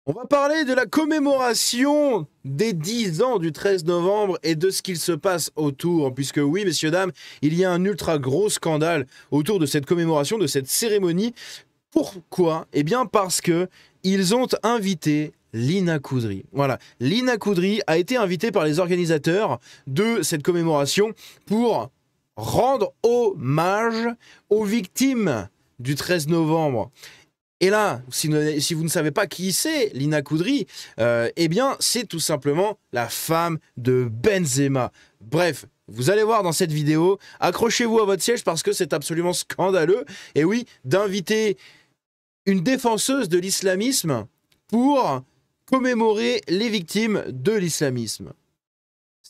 On va parler de la commémoration des 10 ans du 13 novembre et de ce qu'il se passe autour, puisque oui, messieurs, dames, il y a un ultra gros scandale autour de cette commémoration, de cette cérémonie. Pourquoi? Eh bien parce que ils ont invité Lina Coudry. Voilà, Lina Coudry a été invitée par les organisateurs de cette commémoration pour rendre hommage aux victimes du 13 novembre. Et là, si vous ne savez pas qui c'est, Lina Coudry, eh bien, c'est tout simplement la femme de Benzema. Bref, vous allez voir dans cette vidéo, accrochez-vous à votre siège parce que c'est absolument scandaleux. Et oui, d'inviter une défenseuse de l'islamisme pour commémorer les victimes de l'islamisme.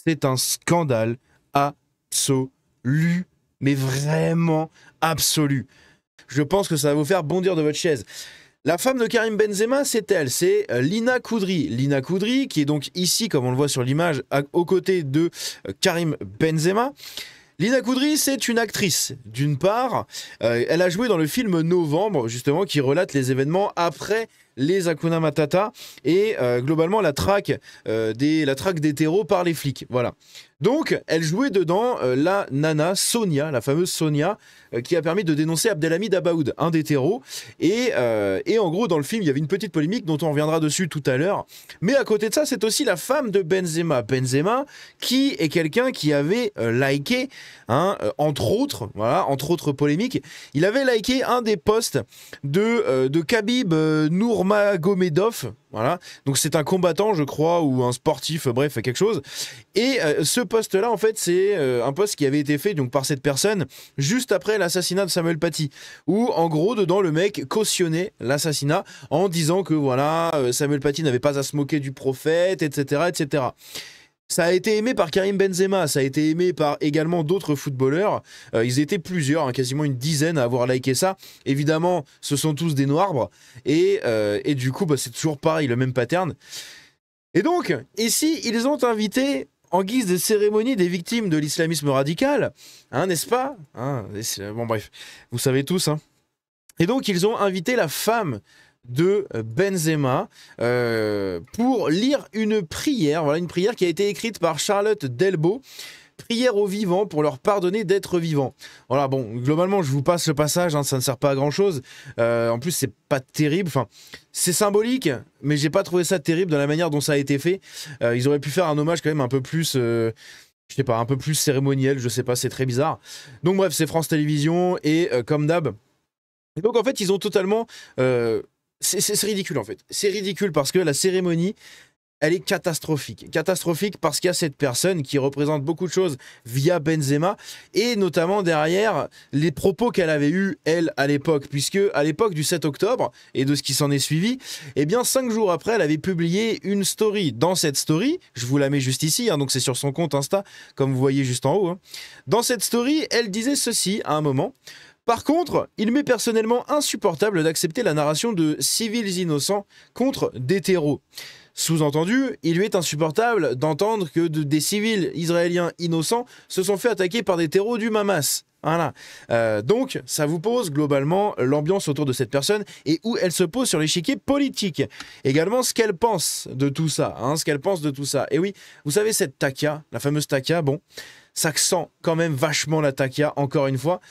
C'est un scandale absolu, mais vraiment absolu. Je pense que ça va vous faire bondir de votre chaise. La femme de Karim Benzema, c'est elle, c'est Lina Coudry. Lina Coudry, qui est donc ici, comme on le voit sur l'image, aux côtés de Karim Benzema. Lina Coudry, c'est une actrice. D'une part, elle a joué dans le film Novembre, justement, qui relate les événements après les Hakuna Matata et globalement la traque des terreaux par les flics. Voilà. Donc, elle jouait dedans la nana Sonia, la fameuse Sonia, qui a permis de dénoncer Abdelhamid Abaoud, un des terreaux. Et en gros, dans le film, il y avait une petite polémique dont on reviendra dessus tout à l'heure. Mais à côté de ça, c'est aussi la femme de Benzema. Benzema, qui est quelqu'un qui avait liké, entre autres polémiques, il avait liké un des posts de Khabib Nurmagomedov. Voilà, donc c'est un combattant, je crois, ou un sportif, bref, quelque chose. Et ce post-là, en fait, c'est un post qui avait été fait donc par cette personne juste après l'assassinat de Samuel Paty, où en gros, dedans, le mec cautionnait l'assassinat en disant que voilà, Samuel Paty n'avait pas à se moquer du prophète, etc., etc. Ça a été aimé par Karim Benzema, ça a été aimé par également d'autres footballeurs. Ils étaient plusieurs, quasiment une dizaine à avoir liké ça. Évidemment, ce sont tous des noirbres. Et du coup, c'est toujours pareil, le même pattern. Et donc, ici, ils ont invité, en guise de cérémonie des victimes de l'islamisme radical, n'est-ce pas? Bon, bref, vous savez tous. Et donc, ils ont invité la femme de Benzema pour lire une prière, voilà, une prière qui a été écrite par Charlotte Delbo, prière aux vivants pour leur pardonner d'être vivants. Voilà, bon, globalement, je vous passe le passage, ça ne sert pas à grand chose. En plus, c'est pas terrible, enfin, c'est symbolique, mais j'ai pas trouvé ça terrible de la manière dont ça a été fait. Ils auraient pu faire un hommage quand même un peu plus je sais pas, un peu plus cérémoniel, je sais pas, c'est très bizarre. Donc bref, c'est France Télévisions et comme d'hab. Et donc en fait, ils ont totalement c'est ridicule en fait. C'est ridicule parce que la cérémonie, elle est catastrophique. Catastrophique parce qu'il y a cette personne qui représente beaucoup de choses via Benzema et notamment derrière les propos qu'elle avait eus, elle, à l'époque. Puisque à l'époque du 7 octobre et de ce qui s'en est suivi, eh bien 5 jours après, elle avait publié une story. Dans cette story, je vous la mets juste ici, donc c'est sur son compte Insta, comme vous voyez juste en haut. Dans cette story, elle disait ceci à un moment. Par contre, il m'est personnellement insupportable d'accepter la narration de civils innocents contre des terreaux. Sous-entendu, il lui est insupportable d'entendre que des civils israéliens innocents se sont fait attaquer par des terreaux du Hamas. Voilà. Donc, ça vous pose globalement l'ambiance autour de cette personne et où elle se pose sur l'échiquier politique. Également, ce qu'elle pense de tout ça. Et oui, vous savez, cette Takia, la fameuse Takia, bon, ça sent quand même vachement la Takia, encore une fois.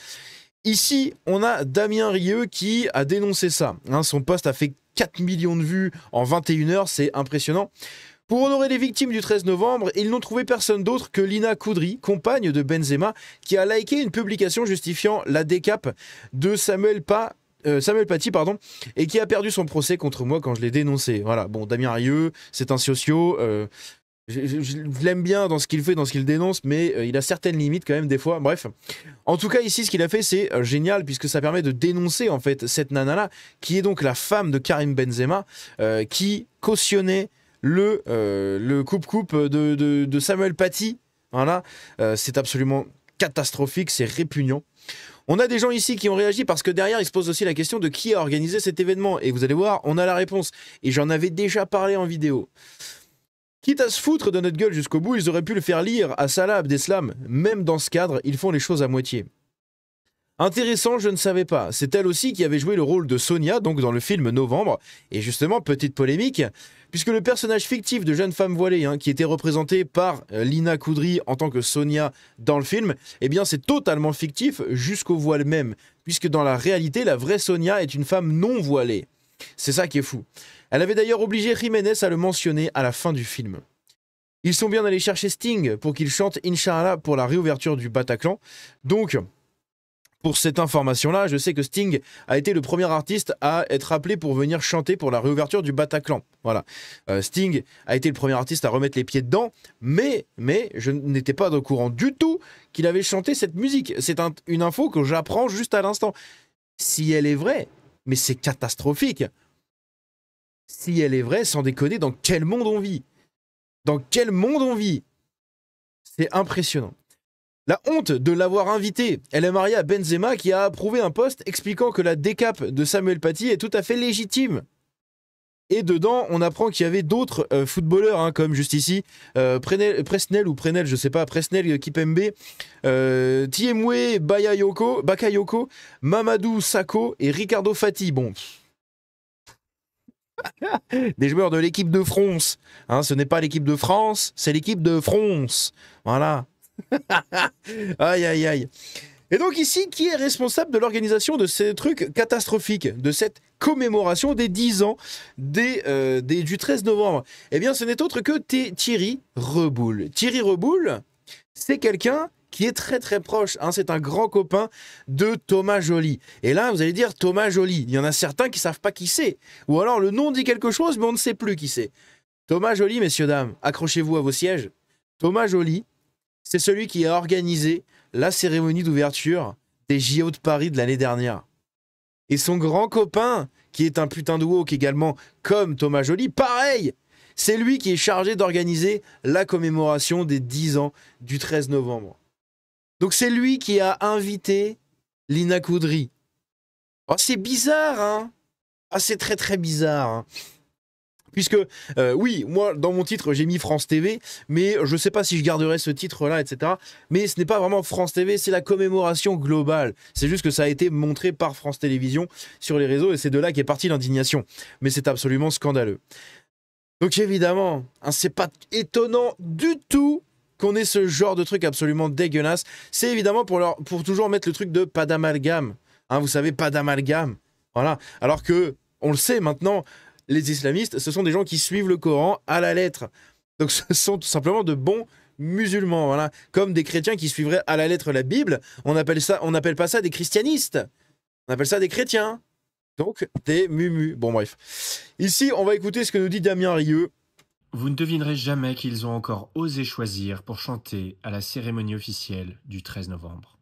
Ici, on a Damien Rieu qui a dénoncé ça. Son post a fait 4 millions de vues en 21 heures, c'est impressionnant. Pour honorer les victimes du 13 novembre, ils n'ont trouvé personne d'autre que Lina Coudry, compagne de Benzema, qui a liké une publication justifiant la décape de Samuel Paty, et qui a perdu son procès contre moi quand je l'ai dénoncé. Voilà, bon, Damien Rieu, c'est un socio. Je l'aime bien dans ce qu'il fait, dans ce qu'il dénonce, mais il a certaines limites quand même des fois. Bref, en tout cas ici ce qu'il a fait c'est génial puisque ça permet de dénoncer en fait cette nana-là qui est donc la femme de Karim Benzema qui cautionnait le coupe-coupe de Samuel Paty. Voilà, c'est absolument catastrophique, c'est répugnant. On a des gens ici qui ont réagi parce que derrière, ils se posent aussi la question de qui a organisé cet événement. Et vous allez voir, on a la réponse. Et j'en avais déjà parlé en vidéo. Quitte à se foutre de notre gueule jusqu'au bout, ils auraient pu le faire lire à Salah Abdeslam. Même dans ce cadre, ils font les choses à moitié. Intéressant, je ne savais pas. C'est elle aussi qui avait joué le rôle de Sonia, donc dans le film Novembre. Et justement, petite polémique, puisque le personnage fictif de jeune femme voilée, qui était représenté par Lina Koudry en tant que Sonia dans le film, eh bien c'est totalement fictif jusqu'au voile même, puisque dans la réalité, la vraie Sonia est une femme non voilée. C'est ça qui est fou. Elle avait d'ailleurs obligé Jiménez à le mentionner à la fin du film. Ils sont bien allés chercher Sting pour qu'il chante Inch'Allah pour la réouverture du Bataclan. Donc, pour cette information-là, je sais que Sting a été le premier artiste à être appelé pour venir chanter pour la réouverture du Bataclan. Voilà. Sting a été le premier artiste à remettre les pieds dedans, mais je n'étais pas au courant du tout qu'il avait chanté cette musique. C'est une info que j'apprends juste à l'instant. Si elle est vraie, mais c'est catastrophique. Si elle est vraie, sans déconner, dans quel monde on vit? Dans quel monde on vit? C'est impressionnant. La honte de l'avoir invitée. Elle est mariée à Benzema qui a approuvé un post expliquant que la décape de Samuel Paty est tout à fait légitime. Et dedans, on apprend qu'il y avait d'autres footballeurs, comme juste ici, Presnel ou Prenel, je sais pas, Presnel Kipembe, Thiemwe Bakayoko, Mamadou Sakho et Ricardo Fati. Bon. Des joueurs de l'équipe de France. Ce n'est pas l'équipe de France, c'est l'équipe de France. Voilà. Aïe, aïe, aïe. Et donc ici, qui est responsable de l'organisation de ces trucs catastrophiques, de cette commémoration des 10 ans du 13 novembre? Eh bien, ce n'est autre que Thierry Reboul. Thierry Reboul, c'est quelqu'un qui est très très proche. C'est un grand copain de Thomas Joly. Et là, vous allez dire Thomas Joly. Il y en a certains qui ne savent pas qui c'est. Ou alors le nom dit quelque chose, mais on ne sait plus qui c'est. Thomas Joly, messieurs, dames, accrochez-vous à vos sièges. Thomas Joly, c'est celui qui a organisé la cérémonie d'ouverture des JO de Paris de l'année dernière. Et son grand copain, qui est un putain de woke également, comme Thomas Joly, pareil, c'est lui qui est chargé d'organiser la commémoration des 10 ans du 13 novembre. Donc c'est lui qui a invité Lina Koudry. Oh, c'est bizarre, hein? Ah, c'est très très bizarre, hein? Puisque, oui, moi, dans mon titre, j'ai mis France TV, mais je ne sais pas si je garderai ce titre-là, etc. Mais ce n'est pas vraiment France TV, c'est la commémoration globale. C'est juste que ça a été montré par France Télévisions sur les réseaux, et c'est de là qu'est partie l'indignation. Mais c'est absolument scandaleux. Donc évidemment, c'est pas étonnant du tout qu'on ait ce genre de truc absolument dégueulasse. C'est évidemment pour toujours mettre le truc de pas d'amalgame. Vous savez, pas d'amalgame. Voilà. Alors que, on le sait maintenant, les islamistes, ce sont des gens qui suivent le Coran à la lettre. Donc ce sont tout simplement de bons musulmans, voilà. Comme des chrétiens qui suivraient à la lettre la Bible, on n'appelle pas ça des christianistes. On appelle ça des chrétiens. Donc des mumus. Bon bref. Ici, on va écouter ce que nous dit Damien Rieu. Vous ne devinerez jamais qu'ils ont encore osé choisir pour chanter à la cérémonie officielle du 13 novembre.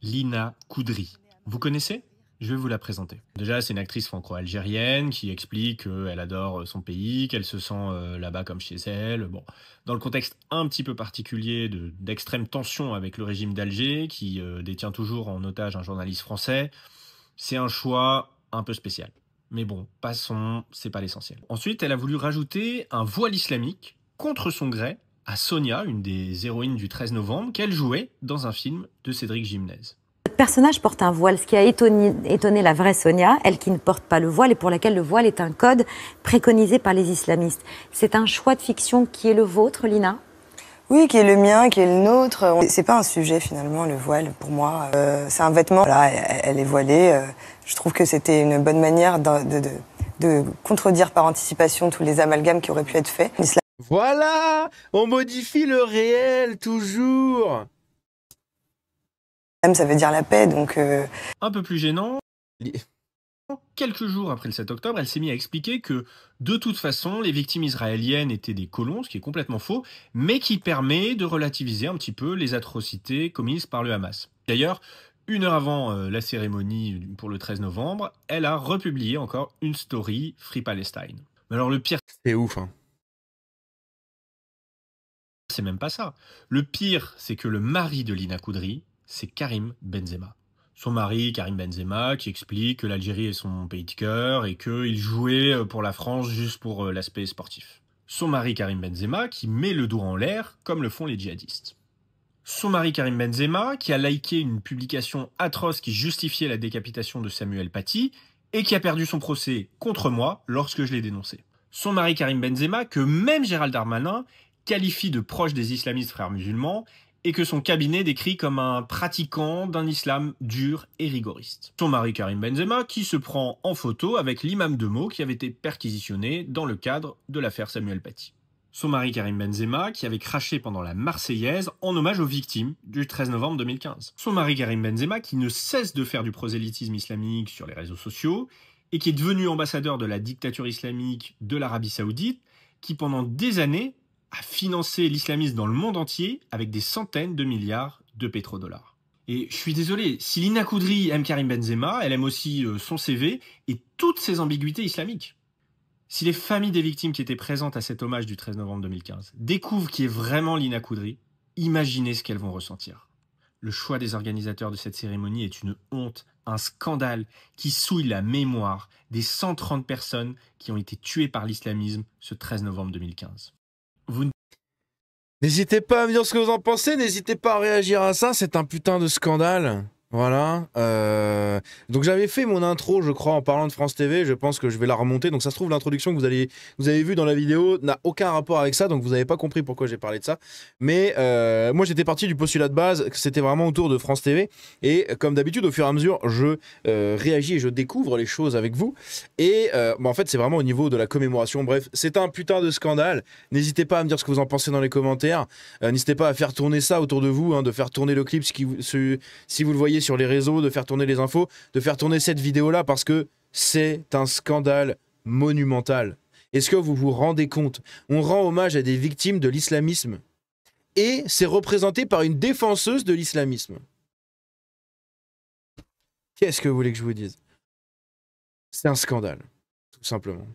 Lina Koudry. Vous connaissez ? Je vais vous la présenter. Déjà, c'est une actrice franco-algérienne qui explique qu'elle adore son pays, qu'elle se sent là-bas comme chez elle. Bon, dans le contexte un petit peu particulier d'extrême tension avec le régime d'Alger, qui détient toujours en otage un journaliste français, c'est un choix un peu spécial. Mais bon, passons, c'est pas l'essentiel. Ensuite, elle a voulu rajouter un voile islamique contre son gré à Sonia, une des héroïnes du 13 novembre, qu'elle jouait dans un film de Cédric Gimnez. Le personnage porte un voile, ce qui a étonné la vraie Sonia, elle qui ne porte pas le voile et pour laquelle le voile est un code préconisé par les islamistes. C'est un choix de fiction qui est le vôtre, Lina ? Oui, qui est le mien, qui est le nôtre. C'est pas un sujet finalement, le voile, pour moi. C'est un vêtement. Voilà, elle est voilée. Je trouve que c'était une bonne manière de contredire par anticipation tous les amalgames qui auraient pu être faits. Voilà, on modifie le réel, toujours. Ça veut dire la paix, donc... Un peu plus gênant, quelques jours après le 7 octobre, elle s'est mise à expliquer que, de toute façon, les victimes israéliennes étaient des colons, ce qui est complètement faux, mais qui permet de relativiser un petit peu les atrocités commises par le Hamas. D'ailleurs, 1 heure avant la cérémonie pour le 13 novembre, elle a republié encore une story Free Palestine. Mais alors le pire... C'est ouf, hein. C'est même pas ça. Le pire, c'est que le mari de Lina Koudry, c'est Karim Benzema. Son mari, Karim Benzema, qui explique que l'Algérie est son pays de cœur et qu'il jouait pour la France juste pour l'aspect sportif. Son mari, Karim Benzema, qui met le dos en l'air comme le font les djihadistes. Son mari Karim Benzema, qui a liké une publication atroce qui justifiait la décapitation de Samuel Paty et qui a perdu son procès contre moi lorsque je l'ai dénoncé. Son mari Karim Benzema, que même Gérald Darmanin qualifie de proche des islamistes frères musulmans et que son cabinet décrit comme un pratiquant d'un islam dur et rigoriste. Son mari Karim Benzema, qui se prend en photo avec l'imam de Meaux qui avait été perquisitionné dans le cadre de l'affaire Samuel Paty. Son mari Karim Benzema, qui avait craché pendant la Marseillaise en hommage aux victimes du 13 novembre 2015. Son mari Karim Benzema, qui ne cesse de faire du prosélytisme islamique sur les réseaux sociaux et qui est devenu ambassadeur de la dictature islamique de l'Arabie Saoudite, qui pendant des années a financé l'islamisme dans le monde entier avec des centaines de milliards de pétrodollars. Et je suis désolé, si Lina Coudry aime Karim Benzema, elle aime aussi son CV et toutes ses ambiguïtés islamiques. Si les familles des victimes qui étaient présentes à cet hommage du 13 novembre 2015 découvrent qui est vraiment Lina Coudry, imaginez ce qu'elles vont ressentir. Le choix des organisateurs de cette cérémonie est une honte, un scandale qui souille la mémoire des 130 personnes qui ont été tuées par l'islamisme ce 13 novembre 2015. N'hésitez pas à me dire ce que vous en pensez, n'hésitez pas à réagir à ça, c'est un putain de scandale. Voilà. Donc j'avais fait mon intro, je crois, en parlant de France TV. Je pense que je vais la remonter. Donc ça se trouve, l'introduction que vous avez vue dans la vidéo n'a aucun rapport avec ça. Donc vous n'avez pas compris pourquoi j'ai parlé de ça. Mais moi, j'étais parti du postulat de base que c'était vraiment autour de France TV. Et comme d'habitude, au fur et à mesure, je réagis et je découvre les choses avec vous. Et en fait, c'est vraiment au niveau de la commémoration. Bref, c'est un putain de scandale. N'hésitez pas à me dire ce que vous en pensez dans les commentaires. N'hésitez pas à faire tourner ça autour de vous, hein, de faire tourner le clip si vous le voyez sur les réseaux, de faire tourner les infos, de faire tourner cette vidéo-là parce que c'est un scandale monumental. Est-ce que vous vous rendez compte? On rend hommage à des victimes de l'islamisme et c'est représenté par une défenseuse de l'islamisme. Qu'est-ce que vous voulez que je vous dise? C'est un scandale, tout simplement.